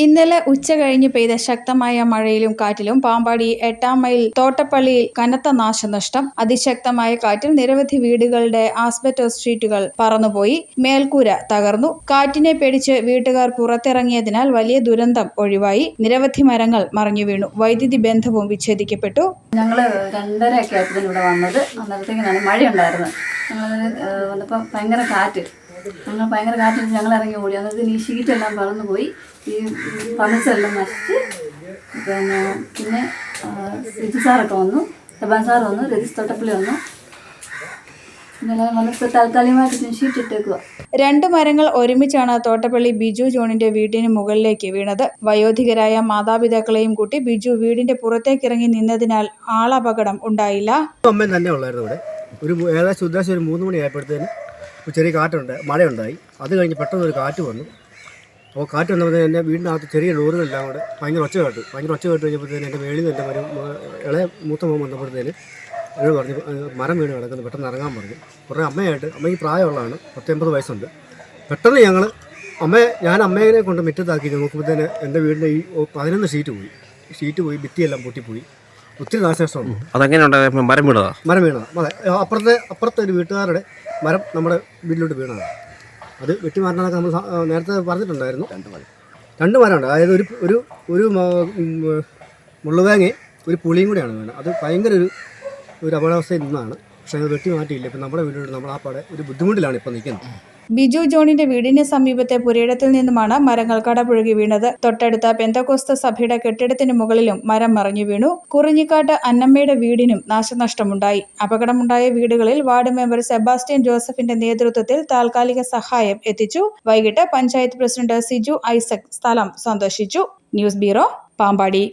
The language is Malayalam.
ഇന്നലെ ഉച്ചകഴിഞ്ഞ് പെയ്ത ശക്തമായ മഴയിലും കാറ്റിലും പാമ്പാടി 8-ാം മൈൽ തോട്ടപ്പള്ളിയിൽ കനത്ത നാശനഷ്ടം. അതിശക്തമായ കാറ്റിൽ നിരവധി വീടുകളുടെ ആസ്ബറ്റോസ് ഷീറ്റുകൾ പറന്നുപോയി. മേൽക്കൂര തകർന്നു. കാറ്റിനെ പേടിച്ച് വീട്ടുകാർ പുറത്തിറങ്ങിയതിനാൽ വലിയ ദുരന്തം ഒഴിവായി. നിരവധി മരങ്ങൾ മറിഞ്ഞു വീണു. വൈദ്യുതി ബന്ധവും വിച്ഛേദിക്കപ്പെട്ടു. ഞങ്ങള് 2:30 ആയപ്പോഴത്തേനും ഇവിടെ വന്നത്. അന്നേരത്തേക്കാണ് മഴയുണ്ടായിരുന്നു. വന്നപ്പോൾ ഭയങ്കര കാറ്റ്. ഞങ്ങൾ ഇറങ്ങി ഓടി. അന്നേരത്തിന് ഈ ഷീറ്റെല്ലാം പറന്നു പോയി. ഈ ഫർണിച്ചറെല്ലാം നശിച്ച്. പിന്നെ സിജു സാറൊക്കെ വന്നു, എബാൻ സാർ വന്നു, രതീഷ് തോട്ടപ്പള്ളി വന്നു. താൽക്കാലികമായിട്ട് ഷീറ്റ് ഇട്ടേക്കുക. 2 മരങ്ങൾ ഒരുമിച്ചാണ് തോട്ടപ്പള്ളി ബിജു ജോണിന്റെ വീടിന് മുകളിലേക്ക് വീണത്. വയോധികരായ മാതാപിതാക്കളെയും കൂട്ടി ബിജു വീടിന്റെ പുറത്തേക്കിറങ്ങി നിന്നതിനാൽ ആളപകടം ഉണ്ടായില്ല. അമ്മ തന്നെ ഉള്ളായിരുന്നു ഇവിടെ. ഏകദേശം ഉദ്ദേശം 3 മണിയായപ്പോഴത്തേന് ചെറിയ കാറ്റുണ്ട്, മഴയുണ്ടായി. അത് കഴിഞ്ഞ് പെട്ടെന്ന് ഒരു കാറ്റ് വന്നു. അപ്പോൾ കാറ്റ് വന്നപ്പോൾ എൻ്റെ വീടിനകത്ത് ചെറിയ ലോറികളെല്ലാം കൂടെ ഭയങ്കര ഒച്ച കേട്ട് കഴിഞ്ഞപ്പോഴത്തേന് എൻ്റെ മേളിൽ നിന്ന് എൻ്റെ ഇളയ മൂത്ത മോൻ വന്നപ്പോഴത്തേന് എന്നോട് പറഞ്ഞു മരം വീണ് കിടക്കുന്നു, പെട്ടെന്ന് ഇറങ്ങാൻ പറഞ്ഞു. കുറേ അമ്മയ്ക്ക് പ്രായമുള്ളതാണ്, 80 വയസ്സുണ്ട്. പെട്ടെന്ന് ഞാൻ അമ്മയെ കൊണ്ട് മുറ്റത്താക്കി നോക്കുമ്പോഴത്തേന് എൻ്റെ വീടിൻ്റെ ഈ 11 ഷീറ്റ് പോയി, ഭിത്തിയെല്ലാം പൊട്ടിപ്പോയി. ഒത്തിരി നാശനഷ്ടമുണ്ട്. അതെങ്ങനെയുണ്ടായിരുന്നു? മരം വീണതാണ്. അതെ, അപ്പുറത്തെ ഒരു വീട്ടുകാരുടെ മരം നമ്മുടെ വീട്ടിലോട്ട് വീണതാണ്. അത് വെട്ടിമാറ്റാനൊക്കെ നമ്മൾ നേരത്തെ പറഞ്ഞിട്ടുണ്ടായിരുന്നു. 2 മരമുണ്ട്. അതായത് ഒരു മുള്ളുവേങ്ങയും ഒരു പുളിയും കൂടെയാണ് വീണത്. അത് ഭയങ്കര ഒരു അപകടാവസ്ഥയിൽ നിന്നാണ്. പക്ഷേ അത് വെട്ടി മാറ്റിയില്ല. ഇപ്പം നമ്മുടെ വീട്ടിലോട്ട് നമ്മൾ ആ പാടെ ഒരു ബുദ്ധിമുട്ടിലാണ് ഇപ്പോൾ നിൽക്കുന്നത്. ബിജു ജോണിന്റെ വീടിന് സമീപത്തെ പുരയിടത്തിൽ നിന്നുമാണ് മരങ്ങൾ കടപുഴകി വീണത്. തൊട്ടടുത്ത പെന്തക്കോസ്ത് സഭയുടെ കെട്ടിടത്തിന് മുകളിലും മരം മറിഞ്ഞു വീണു. കുറിഞ്ഞിക്കാട്ട് അന്നമ്മയുടെ വീടിനും നാശനഷ്ടമുണ്ടായി. അപകടമുണ്ടായ വീടുകളിൽ വാർഡ് മെമ്പർ സെബാസ്റ്റ്യൻ ജോസഫിന്റെ നേതൃത്വത്തിൽ താൽക്കാലിക സഹായം എത്തിച്ചു. വൈകിട്ട് പഞ്ചായത്ത് പ്രസിഡന്റ് സിജു ഐസക് സ്ഥലം സന്ദർശിച്ചു. News bureau, Pampady.